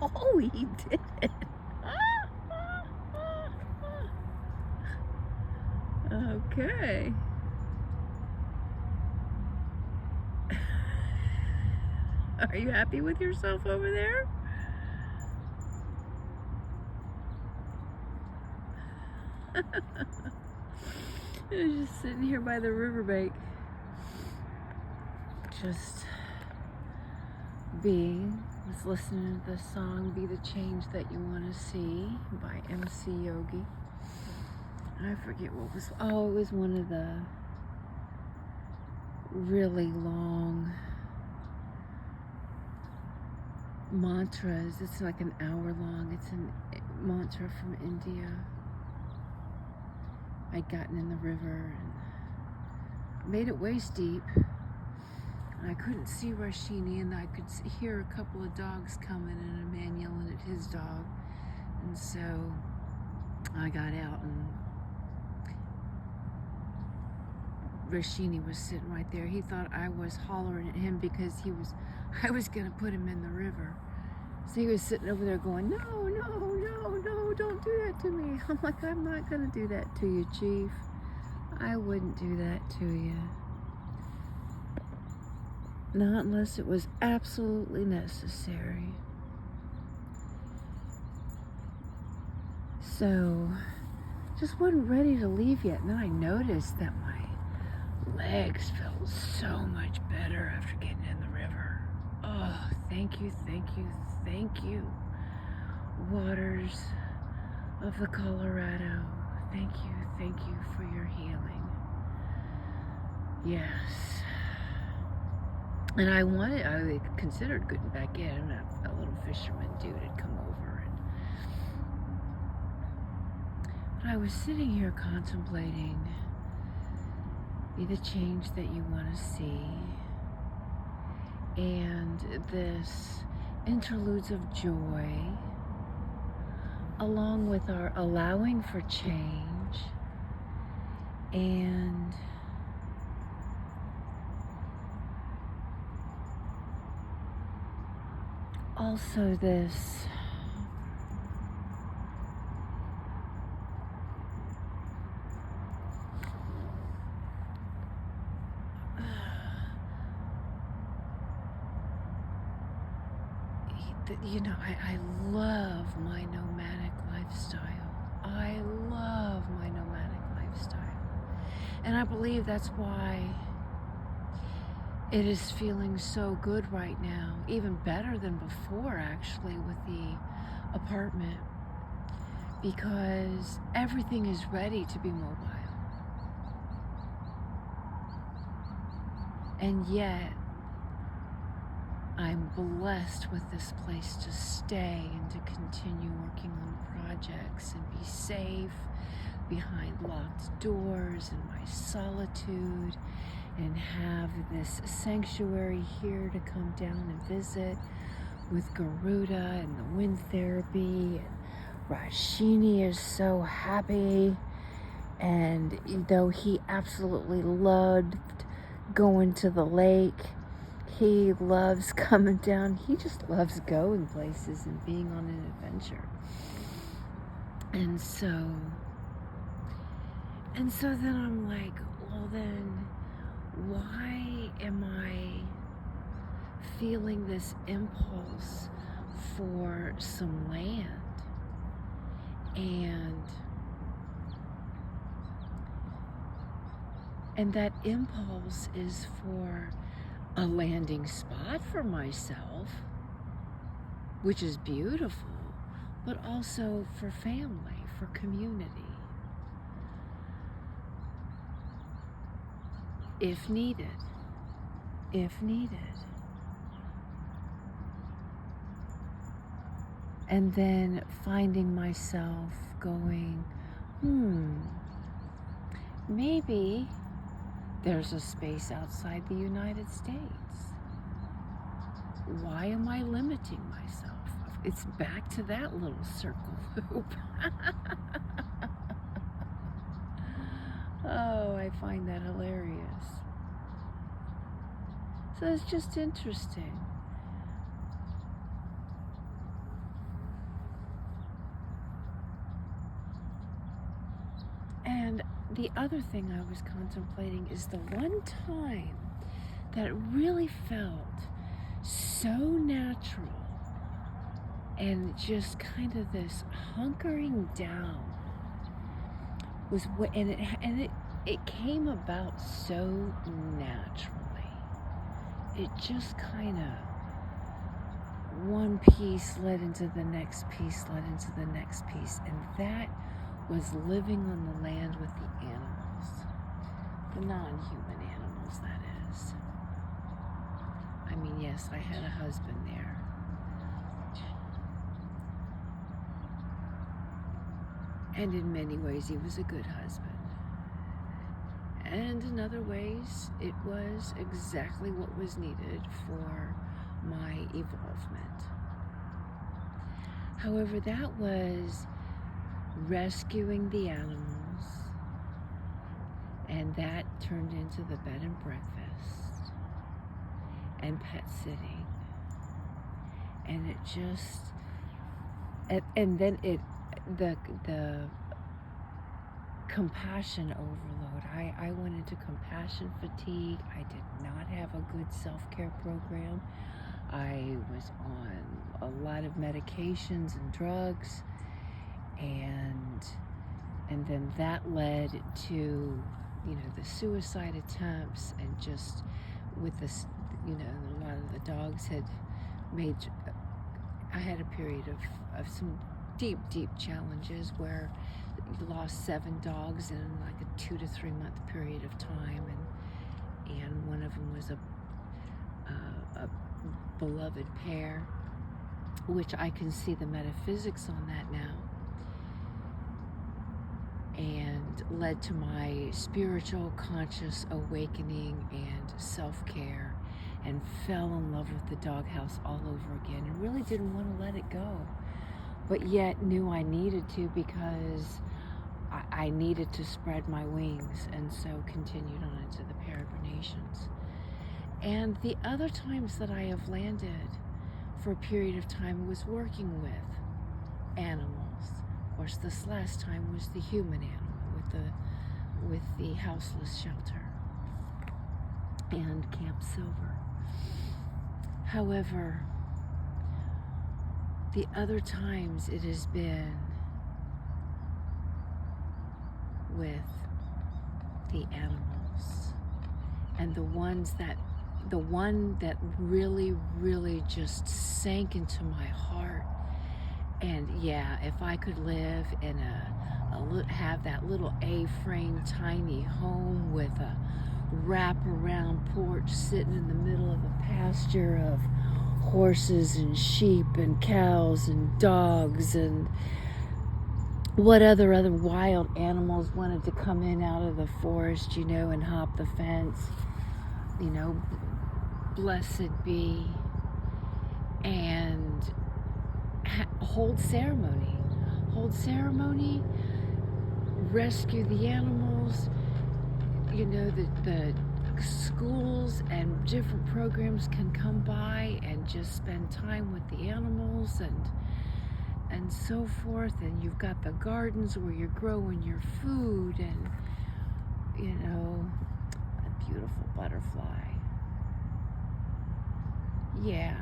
Oh, he did. Okay. Are you happy with yourself over there? I was just sitting here by the riverbank, just was listening to the song Be the Change That You Want to See by MC Yogi. I forget what was, it was one of the really long mantras. It's like an hour long. It's a mantra from India. I'd gotten in the river and made it waist deep. I couldn't see Rashini, and I could hear a couple of dogs coming and a man yelling at his dog. And so I got out, and Rashini was sitting right there. He thought I was hollering at him because I was going to put him in the river. So he was sitting over there going, no, don't do that to me. I'm like, I'm not going to do that to you, Chief. I wouldn't do that to you. Not unless it was absolutely necessary. So, just wasn't ready to leave yet. And then I noticed that my legs felt so much better after getting in the river. Oh, thank you. Waters of the Colorado, thank you for your healing. Yes. And I considered getting back in, and a little fisherman dude had come over, but I was sitting here contemplating, be the change that you want to see, and this interludes of joy, along with our allowing for change, and also this I love my nomadic lifestyle. I love my nomadic lifestyle. And I believe that's why it is feeling so good right now, even better than before, actually, with the apartment, because everything is ready to be mobile. And yet, I'm blessed with this place to stay and to continue working on projects and be safe behind locked doors in my solitude, and have this sanctuary here to come down and visit with Garuda and the wind therapy. And Rashini is so happy, and though he absolutely loved going to the lake, he loves coming down. He just loves going places and being on an adventure. And so then I'm like, well then, why am I feeling this impulse for some land? And that impulse is for a landing spot for myself, which is beautiful, but also for family, for community. If needed. And then finding myself going, maybe there's a space outside the United States. Why am I limiting myself? It's back to that little circle loop. Oh, I find that hilarious. So it's just interesting. the other thing I was contemplating is the one time that it really felt so natural and just kind of this hunkering down was what, and it came about so naturally. It just kind of, one piece led into the next piece, led into the next piece, and that was living on the land with the animals, the non-human animals, that is. I mean, yes, I had a husband there. And in many ways, he was a good husband. And in other ways, it was exactly what was needed for my evolvement. However, that was rescuing the animals, and that turned into the bed and breakfast and pet sitting. And it just, and then the compassion overload. I went into compassion fatigue. I did not have a good self-care program. I was on a lot of medications and drugs, and then that led to, the suicide attempts, and just with this, a lot of the dogs had made, I had a period of some deep challenges where you lost 7 dogs in like a 2 to 3 month period of time, and one of them was a beloved pair, which I can see the metaphysics on that now, and led to my spiritual conscious awakening and self-care, and fell in love with the doghouse all over again, and really didn't want to let it go, but yet knew I needed to, because I needed to spread my wings, and so continued on into the peregrinations. And the other times that I have landed for a period of time was working with animals. Of course, this last time was the human animal with the houseless shelter and Camp Silver. However, the other times it has been with the animals, and the one that really just sank into my heart. And yeah, if I could live in have that little A-frame tiny home with a wrap-around porch sitting in the middle of a pasture of horses and sheep and cows and dogs and what other wild animals wanted to come in out of the forest, and hop the fence, blessed be, and hold ceremony, rescue the animals. The schools and different programs can come by and just spend time with the animals and so forth, and you've got the gardens where you're growing your food, and a beautiful butterfly. Yeah,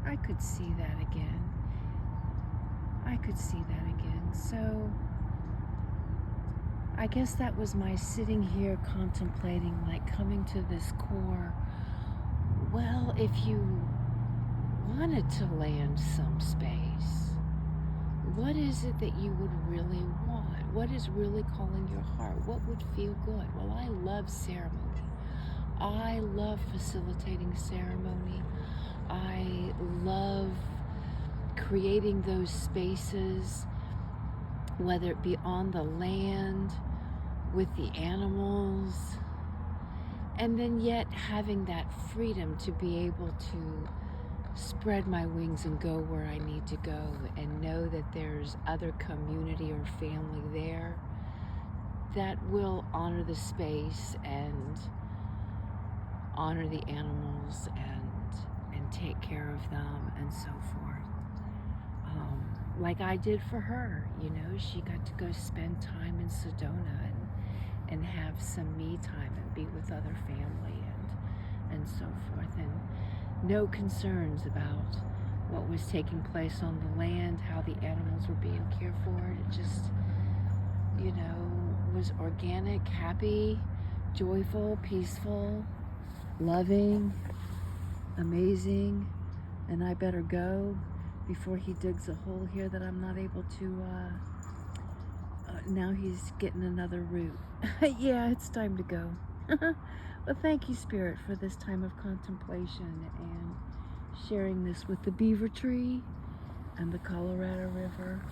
I could see that again. So I guess that was my sitting here contemplating, like coming to this core. Well, if you wanted to land some space, what is it that you would really want? What is really calling your heart? What would feel good? Well, I love ceremony. I love facilitating ceremony. I love creating those spaces, whether it be on the land, with the animals, and then yet having that freedom to be able to spread my wings and go where I need to go, and know that there's other community or family there that will honor the space and honor the animals and take care of them and so forth. Like I did for her, she got to go spend time in Sedona and have some me time and be with other family and so forth, and no concerns about what was taking place on the land, how the animals were being cared for. It just, you know, was organic, happy, joyful, peaceful, loving, amazing. And I better go before he digs a hole here that I'm not able to, now he's getting another root. Yeah, it's time to go. Well, thank you, Spirit, for this time of contemplation and sharing this with the beaver tree and the Colorado River